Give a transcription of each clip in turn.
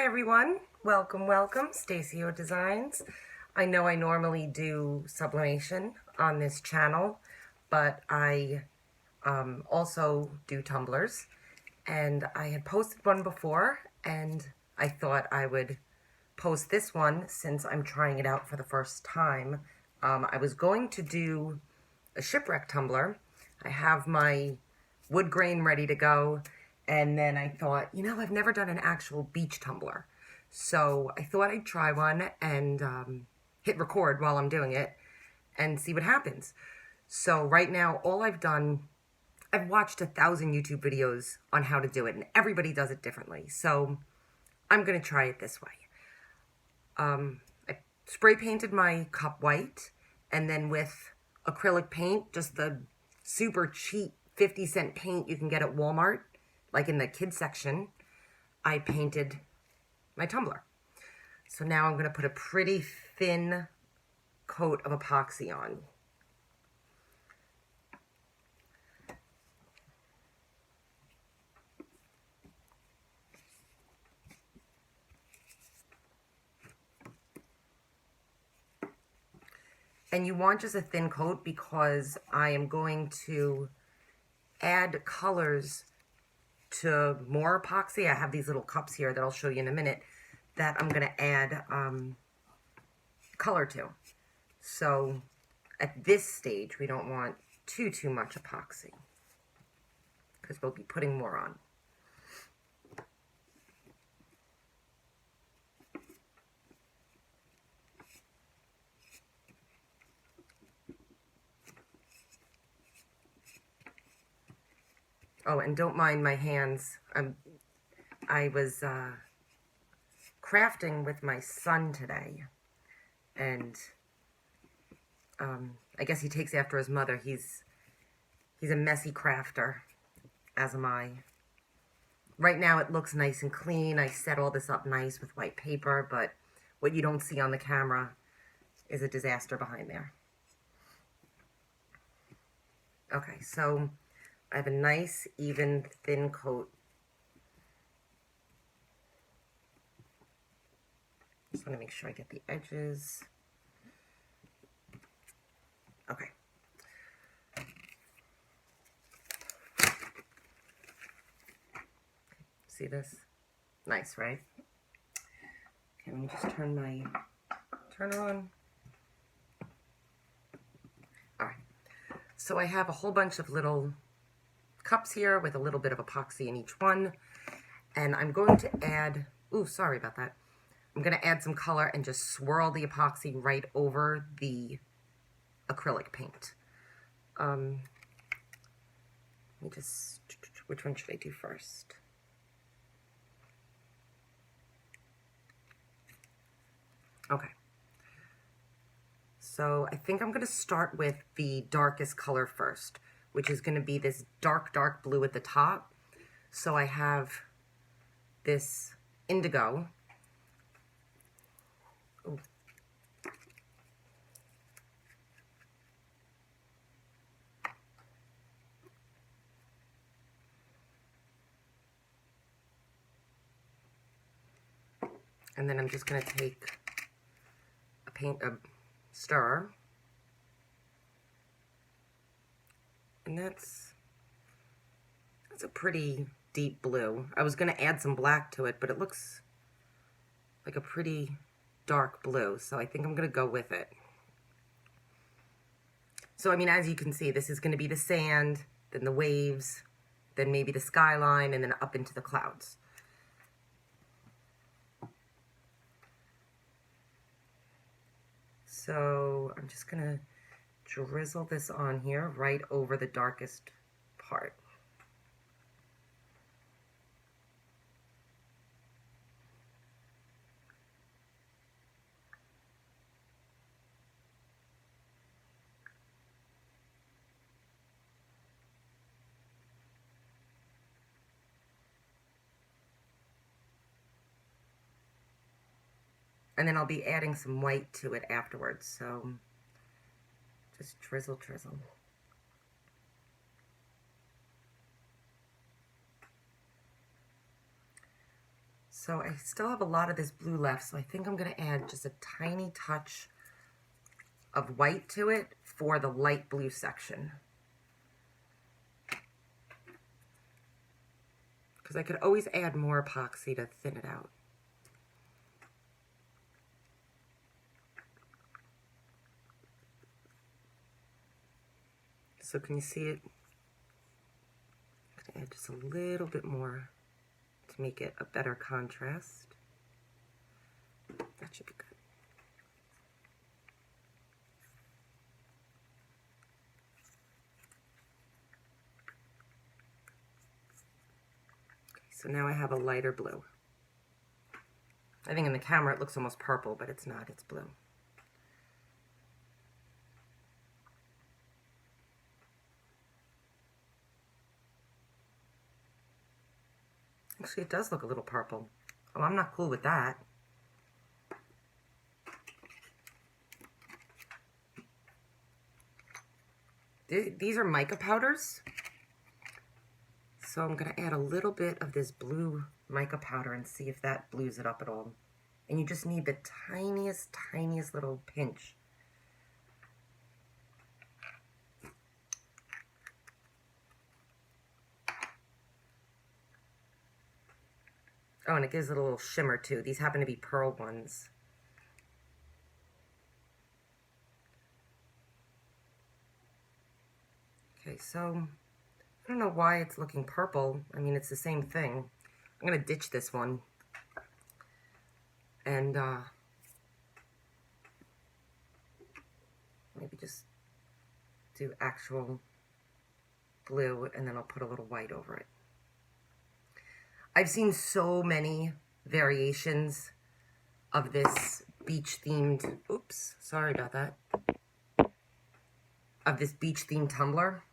Hi everyone, welcome, Stacy O Designs. I know I normally do sublimation on this channel, but I also do tumblers, and I had posted one before, and I thought I would post this one since I'm trying it out for the first time. I was going to do a shipwreck tumbler. I have my wood grain ready to go, and then I thought, I've never done an actual beach tumbler. So I thought I'd try one and hit record while I'm doing it and see what happens. So right now, I've watched 1,000 YouTube videos on how to do it, and everybody does it differently. So I'm going to try it this way. I spray painted my cup white, and then with acrylic paint, just the super cheap 50-cent paint you can get at Walmart, like in the kids section, I painted my tumbler. So now I'm going to put a pretty thin coat of epoxy on. And you want just a thin coat because I am going to add colors to more epoxy. I have these little cups here that I'll show you in a minute that I'm going to add color to. So at this stage, we don't want too much epoxy because we'll be putting more on. Oh, and don't mind my hands. I was crafting with my son today, and I guess he takes after his mother. He's a messy crafter, as am I. Right now it looks nice and clean. I set all this up nice with white paper, but what you don't see on the camera is a disaster behind there. Okay, so I have a nice, even, thin coat. Just want to make sure I get the edges. Okay. See this? Nice, right? Okay, let me just turn my turner on. All right. So I have a whole bunch of little cups here with a little bit of epoxy in each one. And I'm going to add, ooh, sorry about that. I'm going to add some color and just swirl the epoxy right over the acrylic paint. Let me just, which one should I do first? Okay. So I think I'm going to start with the darkest color first, which is going to be this dark blue at the top. So I have this indigo. Ooh. And then I'm just going to take a stir, and that's a pretty deep blue. I was going to add some black to it, but it looks like a pretty dark blue, so I think I'm going to go with it. So, I mean, as you can see, this is going to be the sand, then the waves, then maybe the skyline, and then up into the clouds. So I'm just going to drizzle this on here right over the darkest part. And then I'll be adding some white to it afterwards, so just drizzle. So I still have a lot of this blue left, so I think I'm going to add just a tiny touch of white to it for the light blue section. Because I could always add more epoxy to thin it out. So can you see it? I'm going to add just a little bit more to make it a better contrast. That should be good. Okay, so now I have a lighter blue. I think in the camera it looks almost purple, but it's not, it's blue. Actually, it does look a little purple. Oh, I'm not cool with that. These are mica powders. So I'm going to add a little bit of this blue mica powder and see if that blues it up at all. And you just need the tiniest, tiniest little pinch. Oh, and it gives it a little shimmer too. These happen to be pearl ones. Okay, so I don't know why it's looking purple. I mean, it's the same thing. I'm gonna ditch this one and maybe just do actual blue, and then I'll put a little white over it. I've seen so many variations of this beach themed, oops, sorry about that, of this beach themed tumbler.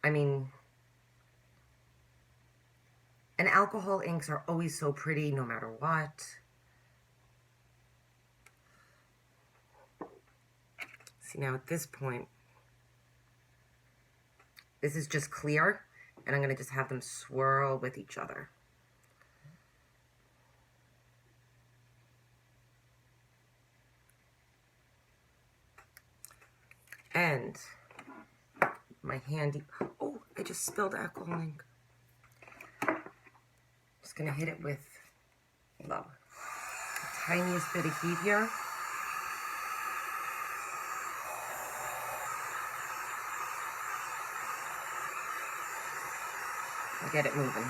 I mean, and alcohol inks are always so pretty no matter what. See, now at this point, this is just clear, and I'm going to just have them swirl with each other. And my handy, oh, I just spilled alcohol ink. Just going to hit it with the tiniest bit of heat here. Get it moving.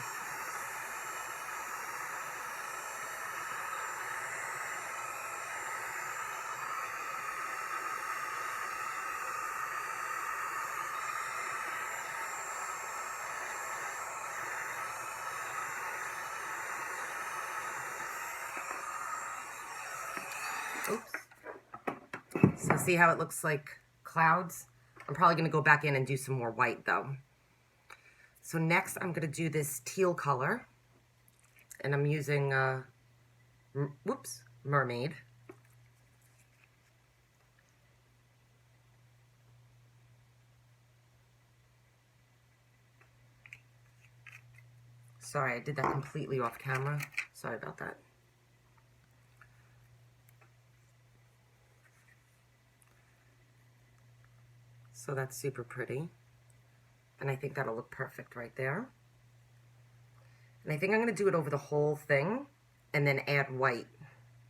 Oops. So see how it looks like clouds? I'm probably going to go back in and do some more white though. So next I'm going to do this teal color, and I'm using, Mermaid. Sorry, I did that completely off camera. Sorry about that. So that's super pretty. And I think that'll look perfect right there. And I think I'm going to do it over the whole thing and then add white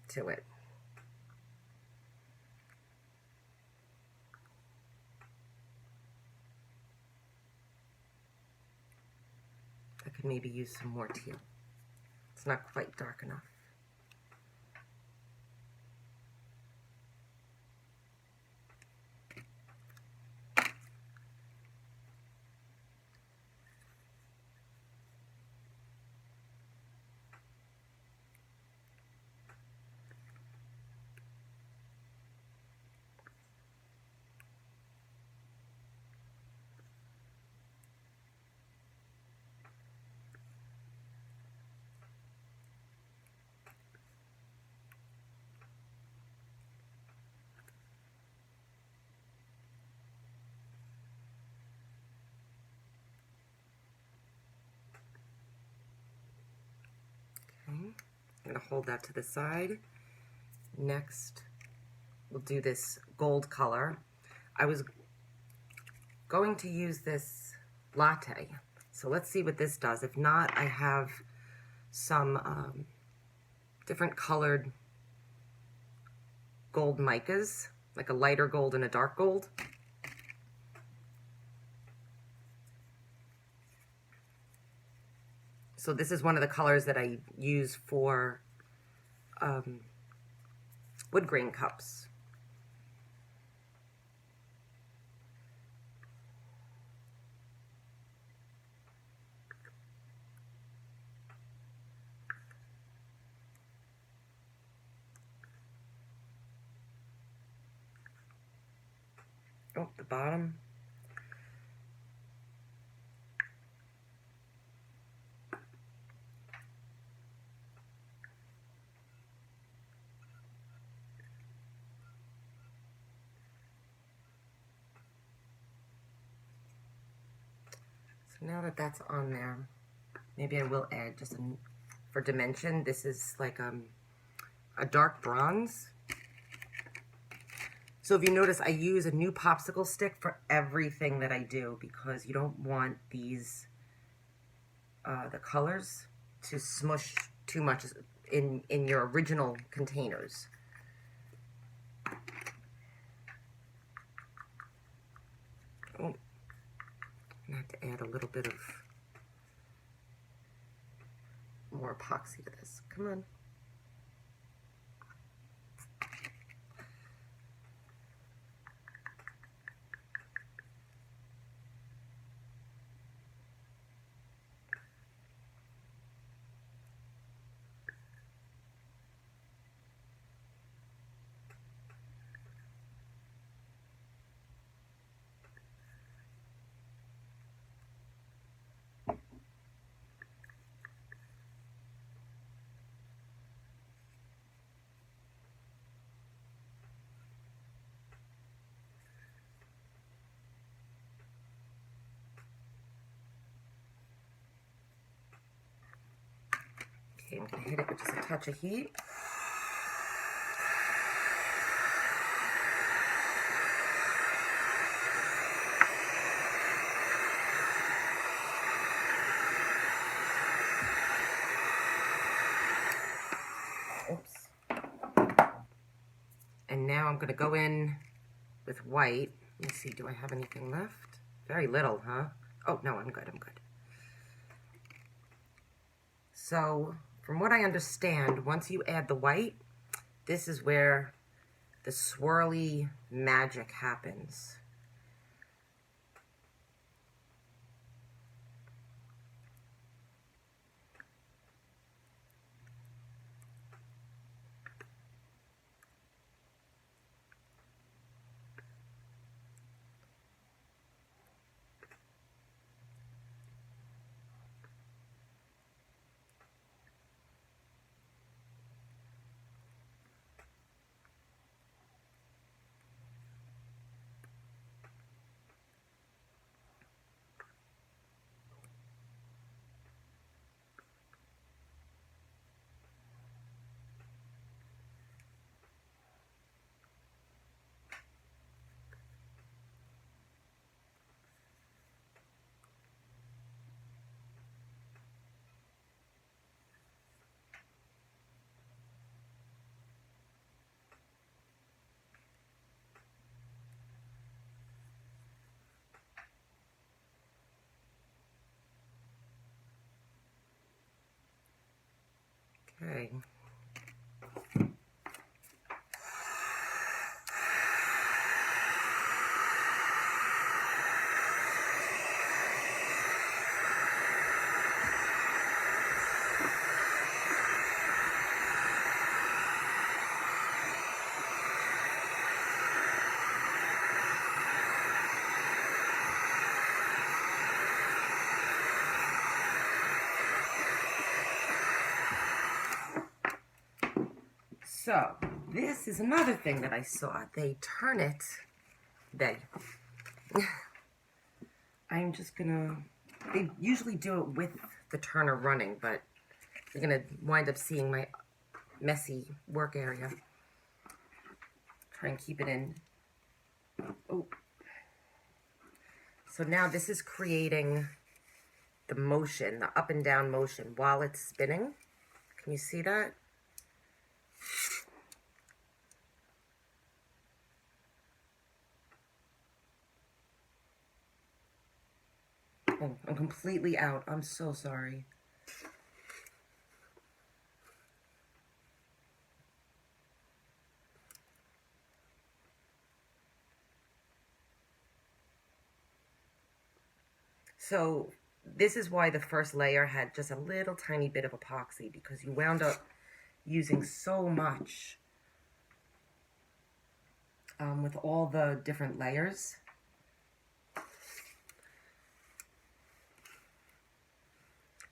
to it. I could maybe use some more teal. It's not quite dark enough. I'm going to hold that to the side. Next, we'll do this gold color. I was going to use this latte, so let's see what this does. If not, I have some different colored gold micas, like a lighter gold and a dark gold. So this is one of the colors that I use for wood grain cups. Oh, the bottom. So now that that's on there, maybe I will add just for dimension. This is like a dark bronze. So if you notice, I use a new popsicle stick for everything that I do because you don't want these, the colors to smush too much in your original containers. Oh, I have to add a little bit of more epoxy to this. Come on. Okay, I'm going to hit it with just a touch of heat. Oops. And now I'm going to go in with white. Let me see, do I have anything left? Very little, huh? Oh, no, I'm good, I'm good. So, from what I understand, once you add the white, this is where the swirly magic happens. Okay. So, this is another thing that I saw. They turn it, I'm just gonna, they usually do it with the turner running, but you're gonna wind up seeing my messy work area. Try and keep it in. Oh. So now this is creating the motion, the up and down motion while it's spinning. Can you see that? Oh, I'm completely out. I'm so sorry. So this is why the first layer had just a little tiny bit of epoxy, because you wound up using so much with all the different layers.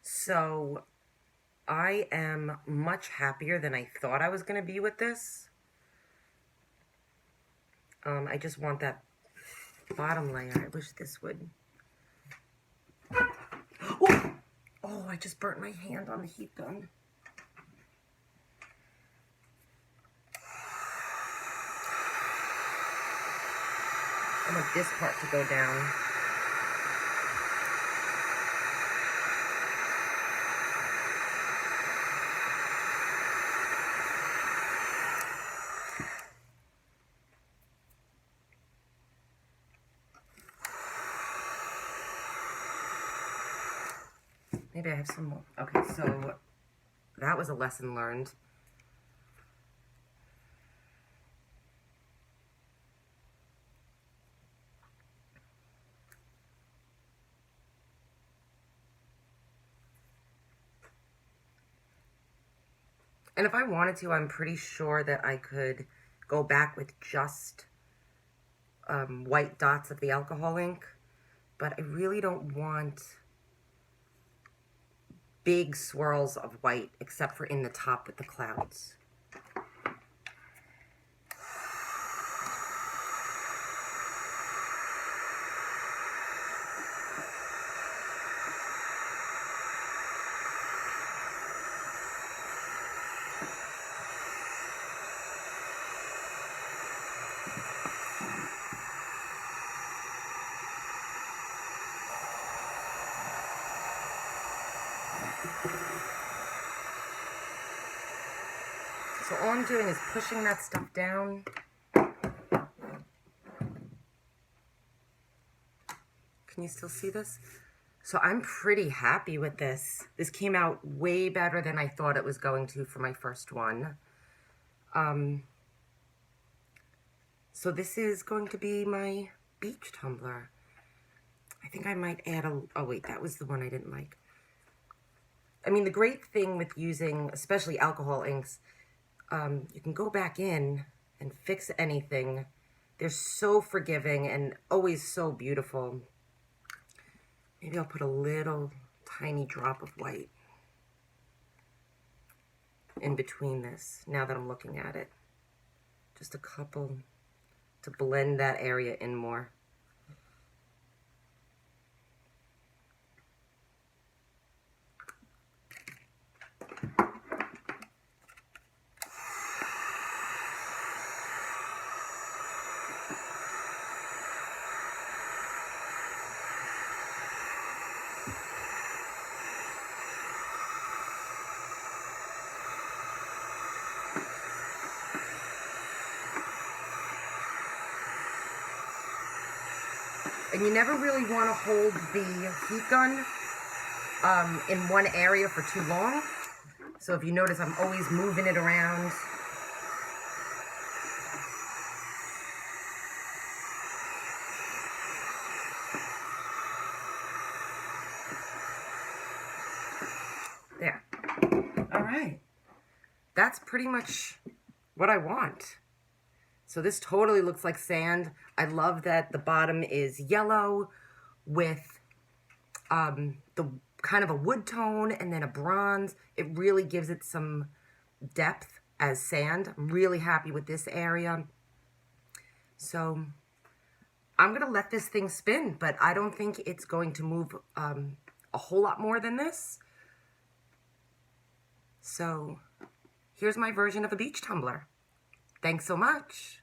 So I am much happier than I thought I was going to be with this. I just want that bottom layer. I wish this would... Oh! Oh, I just burnt my hand on the heat gun. I want this part to go down. Maybe I have some more. Okay, so that was a lesson learned. And if I wanted to, I'm pretty sure that I could go back with just white dots of the alcohol ink, but I really don't want big swirls of white except for in the top with the clouds. So all I'm doing is pushing that stuff down. Can you still see this? So I'm pretty happy with this. This came out way better than I thought it was going to for my first one. So this is going to be my beach tumbler. I think I might add a, oh wait, that was the one I didn't like. I mean, the great thing with using, especially alcohol inks, you can go back in and fix anything. They're so forgiving and always so beautiful. Maybe I'll put a little tiny drop of white in between this, now that I'm looking at it. Just a couple to blend that area in more. And you never really want to hold the heat gun in one area for too long. So if you notice, I'm always moving it around. There. All right. That's pretty much what I want. So this totally looks like sand. I love that the bottom is yellow with the kind of a wood tone and then a bronze. It really gives it some depth as sand. I'm really happy with this area. So I'm gonna let this thing spin, but I don't think it's going to move a whole lot more than this. So here's my version of a beach tumbler. Thanks so much.